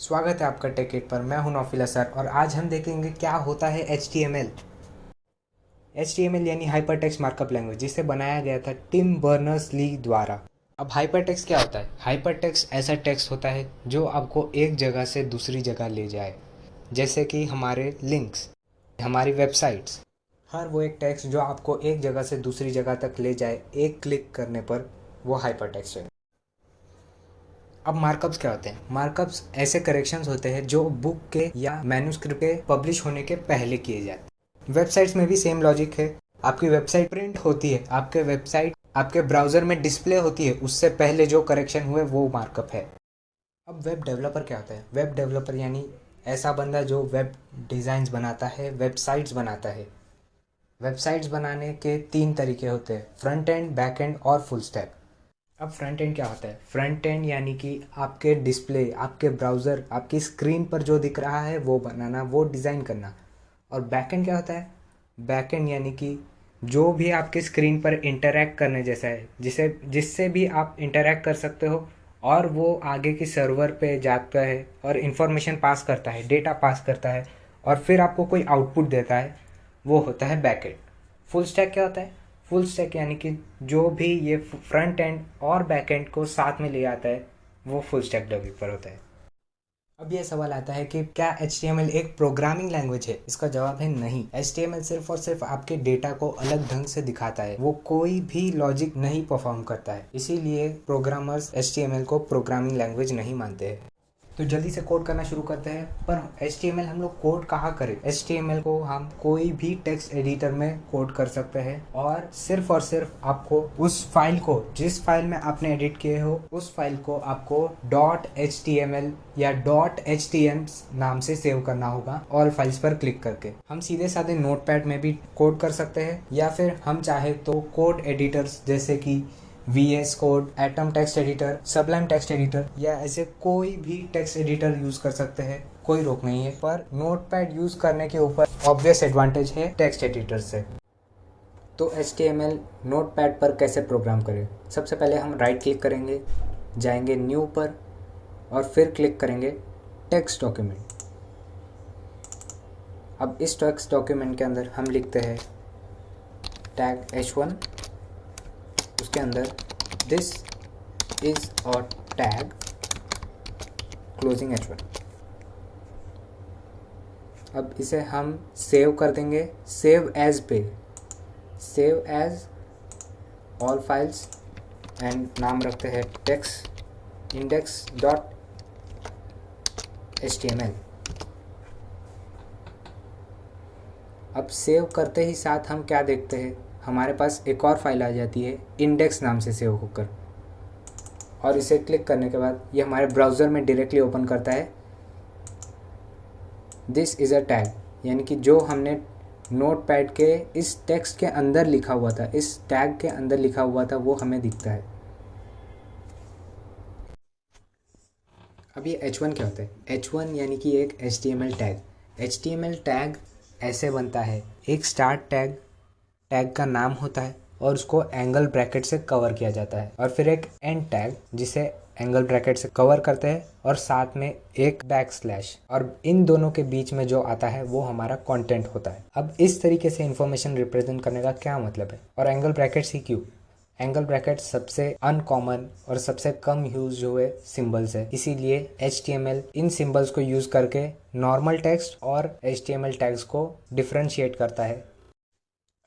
स्वागत है आपका टेक पर। मैं हूं नौफिल असर और आज हम देखेंगे क्या होता है HTML। HTML यानी हाइपर टेक्स्ट मार्कअप लैंग्वेज, जिसे बनाया गया था टिम बर्नर्स-ली द्वारा। अब हाइपर टेक्स्ट क्या होता है? हाइपर टेक्स्ट ऐसा टेक्स्ट होता है जो आपको एक जगह से दूसरी जगह ले जाए, जैसे कि हमारे लिंक्स, हमारी वेबसाइट्स। हर वो एक टेक्स्ट जो आपको एक जगह से दूसरी जगह तक ले जाए एक क्लिक करने पर, वो हाइपर टेक्स्ट है। अब मार्कअप्स क्या होते हैं? मार्कअप्स ऐसे करेक्शंस होते हैं जो बुक के या मैन्युस्क्रिप्ट के पब्लिश होने के पहले किए जाते हैं। वेबसाइट्स में भी सेम लॉजिक है। आपकी वेबसाइट प्रिंट होती है, आपके वेबसाइट आपके ब्राउजर में डिस्प्ले होती है, उससे पहले जो करेक्शन हुए वो मार्कअप है। अब वेब डेवलपर क्या होता है? वेब डेवलपर यानी ऐसा बंदा जो वेब डिज़ाइंस बनाता है, वेबसाइट्स बनाता है। वेबसाइट्स बनाने के 3 तरीके होते हैं: फ्रंट एंड, बैक एंड और फुल स्टैक। अब फ्रंट एंड क्या होता है? फ्रंट एंड यानी कि आपके डिस्प्ले, आपके ब्राउज़र, आपकी स्क्रीन पर जो दिख रहा है वो बनाना, वो डिज़ाइन करना। और बैक एंड क्या होता है? बैक एंड यानी कि जो भी आपके स्क्रीन पर इंटरैक्ट करने जैसा है, जिससे भी आप इंटरैक्ट कर सकते हो और वो आगे की सर्वर पे जाता है और इन्फॉर्मेशन पास करता है, डेटा पास करता है और फिर आपको कोई आउटपुट देता है, वो होता है बैक एंड। फुल स्टैक क्या होता है? फुल स्टैक यानी कि जो भी ये फ्रंट एंड और बैक एंड को साथ में ले आता है, वो फुल स्टैक डेवलपर होता है। अब ये सवाल आता है कि क्या HTML एक प्रोग्रामिंग लैंग्वेज है? इसका जवाब है नहीं। HTML सिर्फ और सिर्फ आपके डेटा को अलग ढंग से दिखाता है, वो कोई भी लॉजिक नहीं परफॉर्म करता है। इसीलिए प्रोग्रामर्स HTML को प्रोग्रामिंग लैंग्वेज नहीं मानते हैं। तो जल्दी से कोड करना शुरू करते हैं। पर HTML हम लोग कोड कहाँ करें? HTML को हम कोई भी टेक्स्ट एडिटर में कोड कर सकते हैं और सिर्फ आपको उस फाइल को, जिस फाइल में आपने एडिट किए हो, उस फाइल को आपको .html या .htm नाम से सेव करना होगा ऑल फाइल्स पर क्लिक करके। हम सीधे साधे नोटपैड में भी कोड कर सकते हैं या फिर हम चाहे तो कोड एडिटर्स जैसे कि VS code, atom text editor, Sublime text editor या ऐसे कोई भी टेक्स्ट एडिटर यूज कर सकते हैं, कोई रोक नहीं है। पर नोटपैड यूज करने के ऊपर ऑब्वियस एडवांटेज है टेक्स्ट एडिटर से। तो HTML नोटपैड पर कैसे प्रोग्राम करें? सबसे पहले हम राइट क्लिक करेंगे, जाएंगे न्यू पर और फिर क्लिक करेंगे टेक्स्ट डॉक्यूमेंट। अब इस टेक्स्ट डॉक्यूमेंट के अंदर हम लिखते हैं टैग H1, उसके अंदर this is a tag closing H1। अब इसे हम सेव कर देंगे, सेव एज पे, save as all files and नाम रखते हैं टेक्स्ट इंडेक्स डॉट HTML। अब सेव करते ही साथ हम क्या देखते हैं, हमारे पास एक और फाइल आ जाती है इंडेक्स नाम से सेव होकर, और इसे क्लिक करने के बाद ये हमारे ब्राउज़र में डायरेक्टली ओपन करता है दिस इज़ अ टैग, यानी कि जो हमने नोटपैड के इस टेक्स्ट के अंदर लिखा हुआ था, इस टैग के अंदर लिखा हुआ था, वो हमें दिखता है। अब ये H1 क्या होता है? H1 यानी कि एक HTML टैग। HTML टैग ऐसे बनता है, एक स्टार्ट टैग, टैग का नाम होता है और उसको एंगल ब्रैकेट से कवर किया जाता है, और फिर एक एंड टैग जिसे एंगल ब्रैकेट से कवर करते हैं और साथ में एक बैक स्लैश, और इन दोनों के बीच में जो आता है वो हमारा कंटेंट होता है। अब इस तरीके से इंफॉर्मेशन रिप्रेजेंट करने का क्या मतलब है, और एंगल ब्रैकेट्स ही क्यों? एंगल ब्रैकेट सबसे अनकॉमन और सबसे कम यूज हुए सिंबल्स है, इसीलिए HTML इन सिंबल्स को यूज करके नॉर्मल टेक्स्ट और HTML टैग्स को डिफरेंशिएट करता है।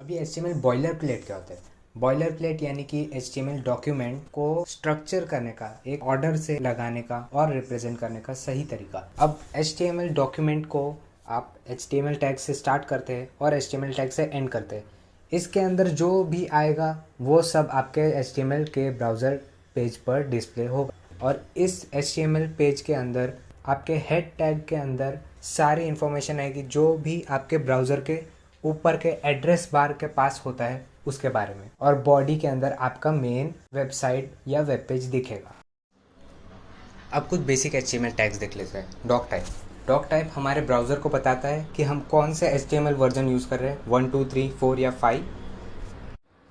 अब ये HTML बॉयलर प्लेट क्या होता है? बॉयलर प्लेट यानी कि HTML डॉक्यूमेंट को स्ट्रक्चर करने का, एक ऑर्डर से लगाने का और रिप्रेजेंट करने का सही तरीका। अब HTML डॉक्यूमेंट को आप HTML टैग से स्टार्ट करते हैं और HTML टैग से एंड करते हैं। इसके अंदर जो भी आएगा वो सब आपके HTML के ब्राउज़र पेज पर डिस्प्ले होगा, और इस HTML पेज के अंदर आपके हेड टैग के अंदर सारी इन्फॉर्मेशन आएगी जो भी आपके ब्राउज़र के ऊपर के एड्रेस बार के पास होता है उसके बारे में, और बॉडी के अंदर आपका मेन वेबसाइट या वेब पेज दिखेगा। अब कुछ बेसिक HTML टैग्स देख लेते हैं। Doc type. डॉक टाइप हमारे ब्राउज़र को बताता है कि हम कौन से HTML वर्जन यूज़ कर रहे हैं, 1 2 3 4 या 5।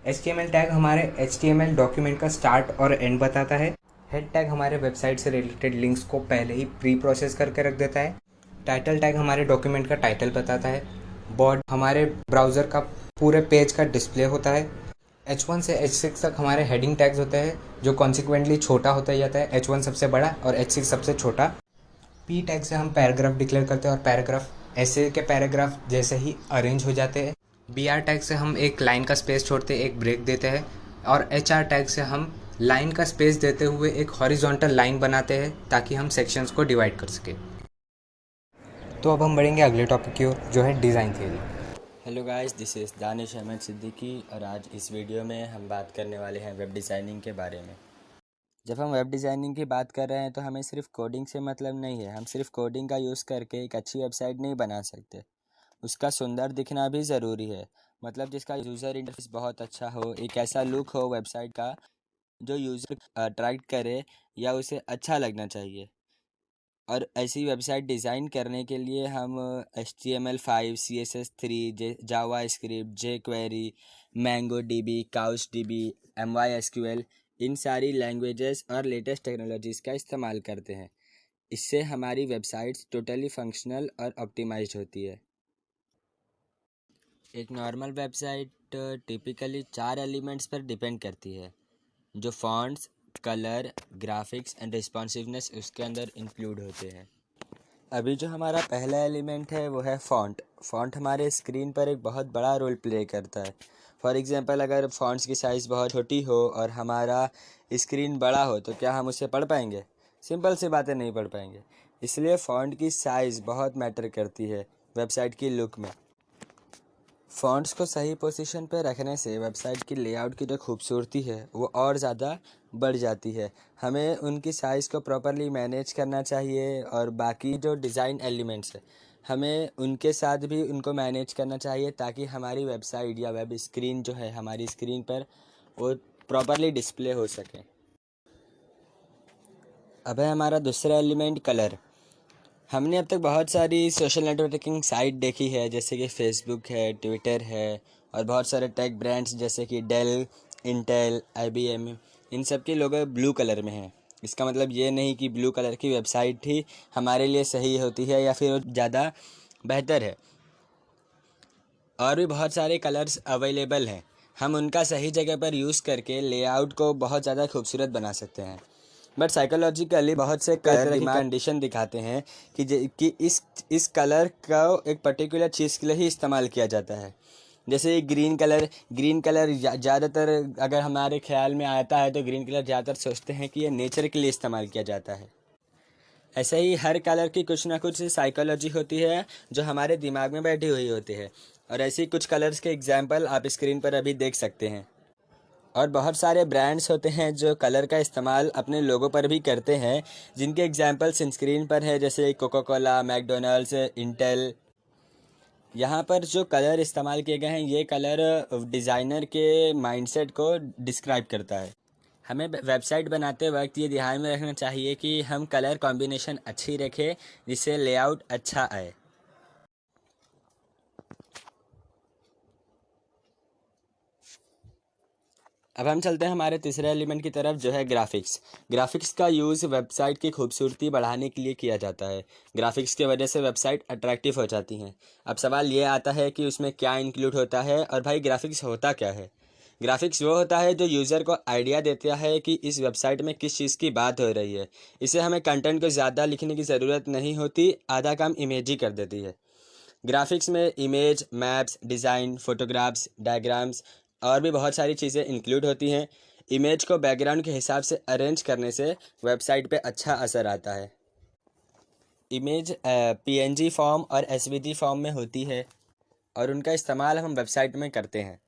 HTML टैग हमारे HTML डॉक्यूमेंट का स्टार्ट और एंड बताता है। हेड टैग हमारे वेबसाइट से रिलेटेड लिंक्स को पहले ही प्री प्रोसेस करके रख देता है। टाइटल टैग हमारे डॉक्यूमेंट का टाइटल बताता है। बॉडी हमारे ब्राउज़र का पूरे पेज का डिस्प्ले होता है। H1 से H6 तक हमारे हेडिंग टैग्स होते हैं जो कॉन्सिक्वेंटली छोटा होता जाता है। H1 सबसे बड़ा और H6 सबसे छोटा। पी टैग से हम पैराग्राफ डिक्लेयर करते हैं और पैराग्राफ ऐसे के पैराग्राफ जैसे ही अरेंज हो जाते हैं। बी आर टैग से हम एक लाइन का स्पेस छोड़ते एक ब्रेक देते हैं। और एच आर टैग से हम लाइन का स्पेस देते हुए एक हॉरिजॉन्टल लाइन बनाते हैं ताकि हम सेक्शंस को डिवाइड कर सकें। तो अब हम बढ़ेंगे अगले टॉपिक की ओर जो है design theory. Hello guys, this is Danish Ahmed Siddiqui और आज इस वीडियो में हम बात करने वाले हैं वेब डिज़ाइनिंग के बारे में। जब हम वेब डिज़ाइनिंग की बात कर रहे हैं तो हमें सिर्फ कोडिंग से मतलब नहीं है। हम सिर्फ कोडिंग का यूज़ करके एक अच्छी वेबसाइट नहीं बना सकते। उसका सुंदर दिखना भी ज़रूरी है। मतलब जिसका यूज़र इंटरफेस बहुत अच्छा हो, एक ऐसा लुक हो वेबसाइट का जो यूज़र अट्रैक्ट करे या उसे अच्छा लगना चाहिए। और ऐसी वेबसाइट डिज़ाइन करने के लिए हम HTML5, CSS3, JavaScript, jQuery, MongoDB, CouchDB, MySQL इन सारी लैंग्वेजेस और लेटेस्ट टेक्नोलॉजीज़ का इस्तेमाल करते हैं। इससे हमारी वेबसाइट्स टोटली फंक्शनल और ऑप्टिमाइज्ड होती है। एक नॉर्मल वेबसाइट टिपिकली 4 एलिमेंट्स पर डिपेंड करती है, जो fonts, colour, graphics and responsiveness उसके अंदर इंक्लूड होते हैं। अभी जो हमारा पहला एलिमेंट है वो है फ़ॉन्ट। फ़ॉन्ट हमारे स्क्रीन पर एक बहुत बड़ा रोल प्ले करता है। फॉर एग्ज़ाम्पल, अगर फ़ॉन्ट्स की साइज़ बहुत छोटी हो और हमारा स्क्रीन बड़ा हो तो क्या हम उसे पढ़ पाएंगे? सिंपल सी बातें नहीं पढ़ पाएंगे। इसलिए फ़ॉन्ट की साइज़ बहुत मैटर करती है वेबसाइट की लुक में। फ़ॉन्ट्स को सही पोजीशन पर रखने से वेबसाइट की लेआउट की जो खूबसूरती है वो और ज़्यादा बढ़ जाती है। हमें उनकी साइज़ को प्रॉपर्ली मैनेज करना चाहिए और बाकी जो डिज़ाइन एलिमेंट्स है हमें उनके साथ भी उनको मैनेज करना चाहिए ताकि हमारी वेबसाइट या वेब स्क्रीन जो है हमारी स्क्रीन पर वो प्रॉपर्ली डिस्प्ले हो सके। अब है हमारा दूसरा एलिमेंट, कलर। हमने अब तक बहुत सारी सोशल नेटवर्किंग साइट देखी है, जैसे कि फेसबुक है, ट्विटर है और बहुत सारे टेक ब्रांड्स जैसे कि डेल, इंटेल, IBM, इन सब के लोगो ब्लू कलर में हैं। इसका मतलब ये नहीं कि ब्लू कलर की वेबसाइट ही हमारे लिए सही होती है या फिर ज़्यादा बेहतर है। और भी बहुत सारे कलर्स अवेलेबल हैं। हम उनका सही जगह पर यूज़ करके लेआउट को बहुत ज़्यादा खूबसूरत बना सकते हैं। बट साइकोलॉजिकली बहुत से कलर दिमाग कंडीशन दिखाते हैं कि इस कलर का एक पर्टिकुलर चीज़ के लिए ही इस्तेमाल किया जाता है। जैसे ग्रीन कलर ज़्यादातर अगर हमारे ख्याल में आता है तो ग्रीन कलर ज़्यादातर सोचते हैं कि ये नेचर के लिए इस्तेमाल किया जाता है। ऐसे ही हर कलर की कुछ ना कुछ साइकोलॉजी होती है जो हमारे दिमाग में बैठी हुई होती है। और ऐसी कुछ कलर्स के एग्जाम्पल आप स्क्रीन पर अभी देख सकते हैं। और बहुत सारे ब्रांड्स होते हैं जो कलर का इस्तेमाल अपने लोगों पर भी करते हैं, जिनके एग्जांपल्स स्क्रीन पर है, जैसे कोका कोला, मैकडोनल्ड्स, इंटेल। यहाँ पर जो कलर इस्तेमाल किए गए हैं ये कलर डिज़ाइनर के माइंडसेट को डिस्क्राइब करता है। हमें वेबसाइट बनाते वक्त ये ध्यान में रखना चाहिए कि हम कलर कॉम्बिनेशन अच्छी रखें जिससे लेआउट अच्छा आए। अब हम चलते हैं हमारे तीसरे एलिमेंट की तरफ, जो है ग्राफिक्स। ग्राफिक्स का यूज़ वेबसाइट की खूबसूरती बढ़ाने के लिए किया जाता है। ग्राफिक्स की वजह से वेबसाइट अट्रैक्टिव हो जाती हैं। अब सवाल ये आता है कि उसमें क्या इंक्लूड होता है और भाई ग्राफिक्स होता क्या है। ग्राफिक्स वो होता है जो यूज़र को आइडिया देता है कि इस वेबसाइट में किस चीज़ की बात हो रही है। इसे हमें कंटेंट को ज़्यादा लिखने की ज़रूरत नहीं होती, आधा काम इमेज ही कर देती है। ग्राफिक्स में image, maps, design, photographs, diagrams और भी बहुत सारी चीज़ें इंक्लूड होती हैं। इमेज को बैकग्राउंड के हिसाब से अरेंज करने से वेबसाइट पे अच्छा असर आता है। इमेज PNG फॉर्म और SVG फॉर्म में होती है और उनका इस्तेमाल हम वेबसाइट में करते हैं।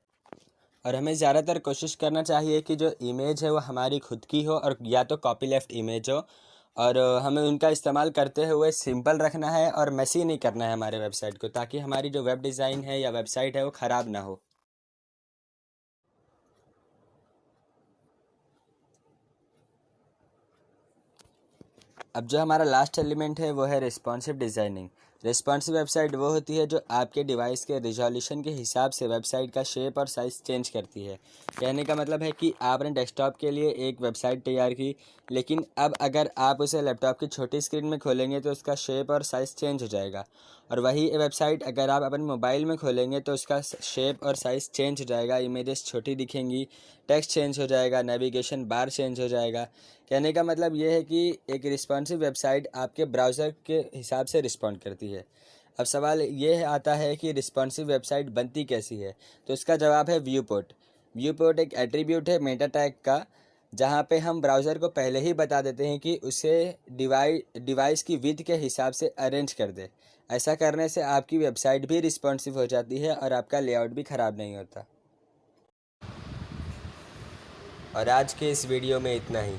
और हमें ज़्यादातर कोशिश करना चाहिए कि जो इमेज है वो हमारी खुद की हो और या तो कॉपी लेफ्ट इमेज हो। और हमें उनका इस्तेमाल करते हुए सिंपल रखना है और मेसी नहीं करना है हमारे वेबसाइट को, ताकि हमारी जो वेब डिज़ाइन है या वेबसाइट है वो ख़राब ना हो। अब जो हमारा लास्ट एलिमेंट है वो है रिस्पॉन्सिव डिज़ाइनिंग। रिस्पॉन्सिव वेबसाइट वो होती है जो आपके डिवाइस के रिजोल्यूशन के हिसाब से वेबसाइट का शेप और साइज़ चेंज करती है। कहने का मतलब है कि आपने डेस्कटॉप के लिए एक वेबसाइट तैयार की, लेकिन अब अगर आप उसे लैपटॉप की छोटी स्क्रीन में खोलेंगे तो उसका शेप और साइज़ चेंज हो जाएगा, और वही वेबसाइट अगर आप अपने मोबाइल में खोलेंगे तो उसका शेप और साइज़ चेंज हो जाएगा, इमेजेस छोटी दिखेंगी, टेक्स्ट चेंज हो जाएगा, नेविगेशन बार चेंज हो जाएगा। कहने का मतलब ये है कि एक रिस्पॉन्सिव वेबसाइट आपके ब्राउज़र के हिसाब से रिस्पॉन्ड करती है। अब सवाल ये आता है कि रिस्पॉन्सिव वेबसाइट बनती कैसी है, तो इसका जवाब है व्यू पोर्ट। व्यू पोर्ट एक एट्रीब्यूट है मेटा टैग का, जहाँ पे हम ब्राउज़र को पहले ही बता देते हैं कि उसे डिवाइस की विड्थ के हिसाब से अरेंज कर दे। ऐसा करने से आपकी वेबसाइट भी रिस्पॉन्सिव हो जाती है और आपका लेआउट भी ख़राब नहीं होता। और आज के इस वीडियो में इतना ही।